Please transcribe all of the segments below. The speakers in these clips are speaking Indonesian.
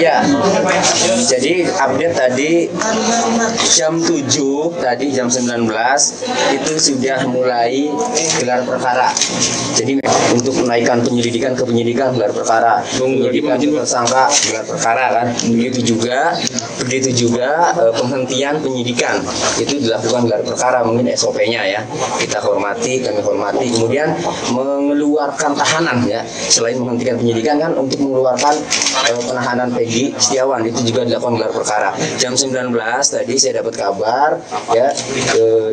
Ya, jadi update tadi jam 7, tadi jam 19 itu sudah mulai gelar perkara. Jadi untuk menaikkan penyelidikan ke penyidikan gelar perkara, penyidikan ke tersangka gelar perkara kan. Begitu juga penghentian penyidikan itu dilakukan gelar perkara, mungkin SOP-nya ya. Kita hormati, kami hormati. Kemudian mengeluarkan tahanan ya. Selain menghentikan penyidikan kan untuk mengeluarkan penahanan Peggy Setiawan itu juga dilakukan gelar perkara. Jam 19 tadi saya dapat kabar ya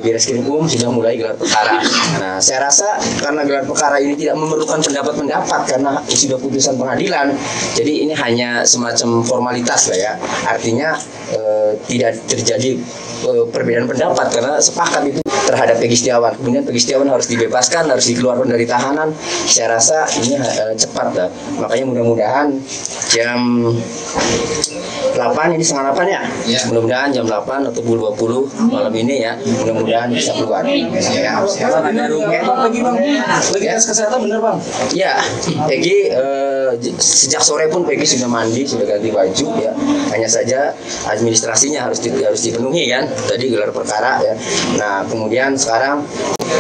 di Reskrimum sudah mulai gelar perkara. Nah, saya rasa karena gelar perkara ini tidak memerlukan pendapat karena sudah putusan pengadilan. Jadi ini hanya semacam formalitas lah ya. Artinya tidak terjadi perbedaan pendapat karena sepakat itu terhadap Peggy Setiawan. Kemudian Peggy Setiawan harus dibebaskan, harus dikeluarkan dari tahanan. Saya rasa ini cepat lah. Makanya mudah-mudahan jam 8 ini setengah 8 ya. Mudah-mudahan jam 8 atau 20 malam ini ya. Mudah-mudahan bisa keluar. Ya. Bagi tes kesehatan bener bang? Ya, Peggy sejak sore pun Peggy sudah mandi, sudah ganti baju ya. Hanya saja administrasinya harus dipenuhi kan. Tadi gelar perkara ya. Nah, kemudian sekarang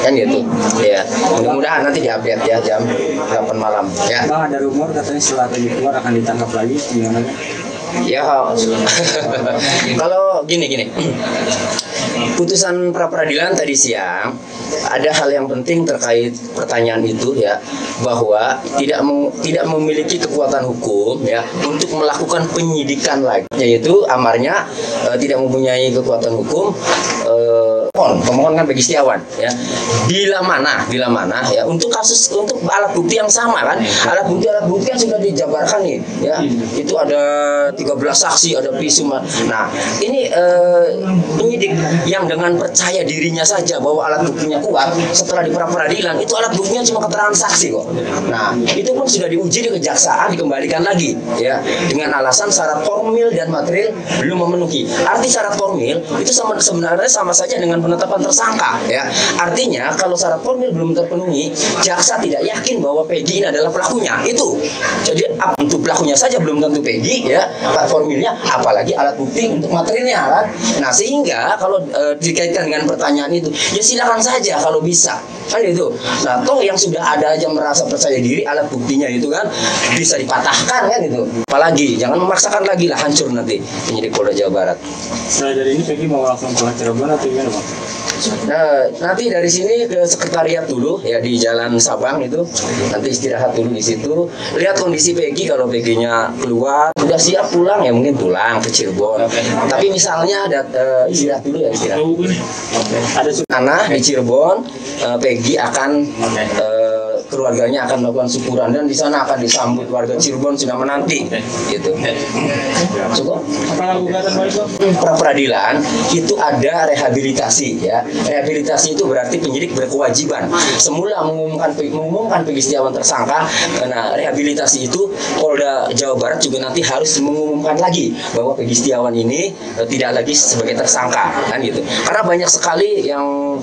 kan gitu. Ya. Mudah-mudahan nanti diupdate ya jam 8 malam ya. Bang, ada rumor katanya setelah Peggy keluar akan ditangkap lagi, gimana? Ya, kalau gini. Putusan pra peradilan tadi siang ada hal yang penting terkait pertanyaan itu ya, bahwa tidak memiliki kekuatan hukum ya untuk melakukan penyidikan lagi, yaitu amarnya tidak mempunyai kekuatan hukum. Pemohon kan Peggy Setiawan ya. Bila mana ya untuk alat bukti yang sama kan, alat bukti kan sudah dijabarkan nih ya. Itu ada 13 saksi, ada visum. Nah, ini penyidik yang dengan percaya dirinya saja bahwa alat buktinya kuat, setelah di pra peradilan itu alat buktinya cuma keterangan saksi kok. Nah, itu pun sudah diuji di kejaksaan, dikembalikan lagi ya dengan alasan syarat formil dan material belum memenuhi. Arti syarat formil itu sebenarnya sama saja dengan penetapan tersangka ya. Artinya kalau syarat formil belum terpenuhi, jaksa tidak yakin bahwa Peggy ini adalah pelakunya. Itu. Jadi untuk pelakunya saja belum tentu Peggy ya, formilnya apalagi alat bukti untuk materialnya kan. Nah, sehingga kalau dikaitkan dengan pertanyaan itu, ya silakan saja kalau bisa. Kan itu. Nah, toh yang sudah ada aja merasa percaya diri, alat buktinya itu kan bisa dipatahkan kan itu. Apalagi jangan memaksakan lagi lah, hancur nanti penyidik Polda Jawa Barat. Setelah dari ini Peggy mau langsung ke Cirebon atau gimana bang? Nah, nanti dari sini ke sekretariat dulu ya di Jalan Sabang itu. Nanti istirahat dulu di situ. Lihat kondisi Peggy, kalau Peggy-nya keluar sudah siap pulang ya mungkin pulang ke Cirebon. Tapi misalnya ada istirahat dulu ya istirahat. Ada tanah di Cirebon, Peggy akan keluarganya akan melakukan syukuran dan di sana akan disambut warga Cirebon sudah menanti gitu. Cukup? Pra peradilan itu ada rehabilitasi ya. Rehabilitasi itu berarti penyidik berkewajiban semula mengumumkan Peggy Setiawan tersangka. Nah, rehabilitasi itu Polda Jawa Barat juga nanti harus mengumumkan lagi bahwa Peggy Setiawan ini tidak lagi sebagai tersangka kan gitu. Karena banyak sekali yang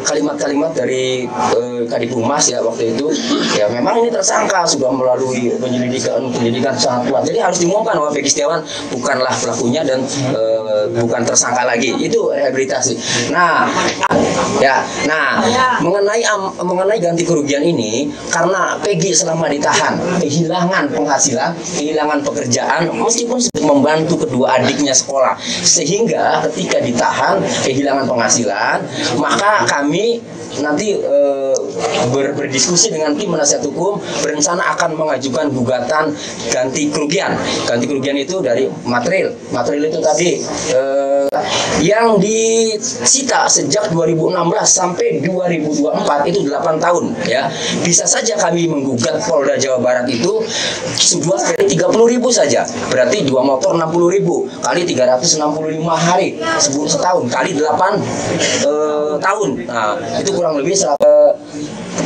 kalimat-kalimat dari Kadif Humas ya waktu itu ya, memang ini tersangka sudah melalui penyelidikan sangat kuat. Jadi harus diumumkan bahwa Peggy Setiawan bukanlah pelakunya dan bukan tersangka lagi. Itu rehabilitasi. Nah, mengenai ganti kerugian ini, karena Peggy selama ditahan kehilangan penghasilan, kehilangan pekerjaan, meskipun sudah membantu kedua adiknya sekolah, sehingga ketika ditahan kehilangan penghasilan, maka kami nanti berdiskusi dengan tim penasihat hukum, berencana akan mengajukan gugatan ganti kerugian. Ganti kerugian itu dari material itu tadi yang disita sejak 2016 sampai 2024 itu 8 tahun ya. Bisa saja kami menggugat Polda Jawa Barat itu sebuah 30.000 saja. Berarti 2 motor 60.000 kali 365 hari setahun kali 8 tahun. Nah, itu kurang lebih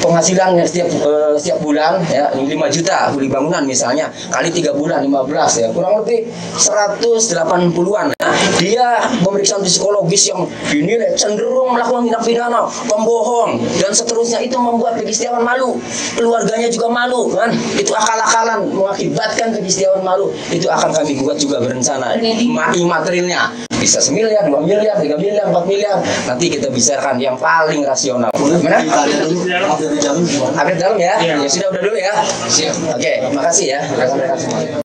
penghasilannya setiap bulan ya 5 juta beli bangunan misalnya, kali 3 bulan 15 ya, kurang lebih 180-an. Nah, dia pemeriksaan psikologis yang dinilai cenderung melakukan tindak pidana, pembohong dan seterusnya, itu membuat Peggy Setiawan malu, keluarganya juga malu kan. Itu akal-akalan mengakibatkan Peggy Setiawan malu. Itu akan kami buat juga berencana materialnya, bisa 1 miliar, 2 miliar, 3 miliar, 4 miliar. Nanti kita bicarakan yang paling rasional. Gimana? Update dalam ya? Ya sudah, udah dulu ya. Oke, makasih ya rekan-rekan semua.